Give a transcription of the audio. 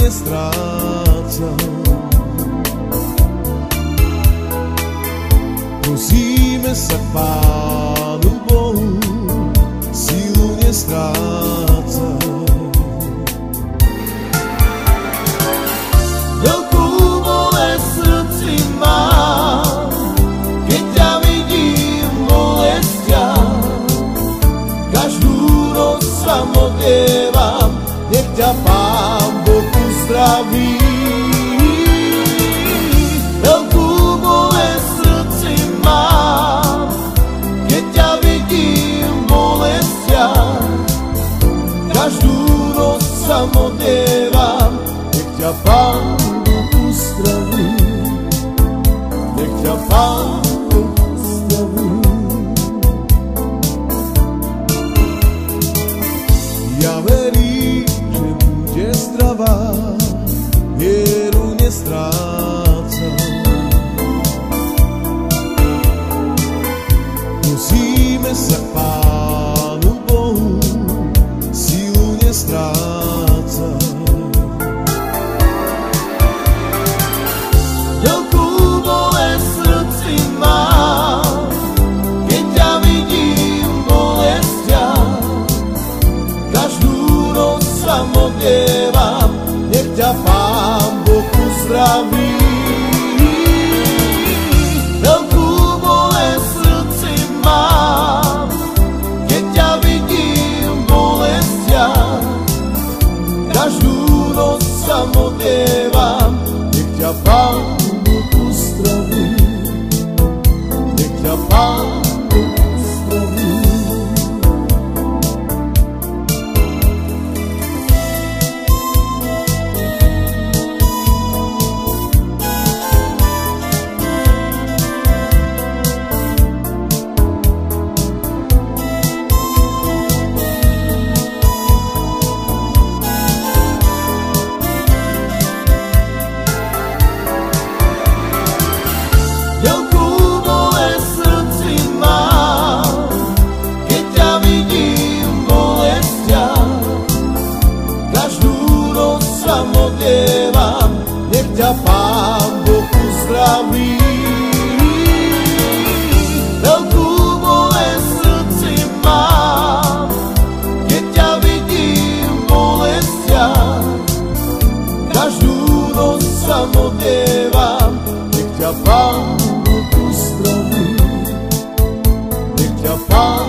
nestráca. Prosíme sa Pánu Bohu, sílu nestráca. Veľkú bolesť v srdci mám, keď ťa vidím bolestiach. Každú noc sa modlievam, nech ťa Pán Boh uzdraví. Veľkú bolesť v srdci mám, keď ťa vidím bolestiach. Každú noc sa modlievam, nech ťa Pán Boh uzdraví. Nech ťa Pán Boh uzdraví. Ja verím, že bude zdravá, vieru nestráca. Prosíme sa Pánu Bohu, sílu nestráca. Veľkú bolesť v srdci mám, keď ťa vidím bolestiach. Každú noc sa modlievam, nech ťa Pán Boh uzdraví. Veľkú bolesť v srdci mám, keď ťa vidím bolestiach. Každú noc sa modlievam, nech ťa Pán Boh uzdraví. Nech ťa Pán Boh uzdraví. Veľkú bolesť v srdci mám, keď ťa vidím bolestiach. Každú noc sa modlievam, nech ťa Pán Boh uzdraví. Veľkú bolesť v srdci mám, keď ťa vidím bolestiach. Každú noc sa modlievam, nech ťa Pán Boh uzdraví. Nech ťa Pán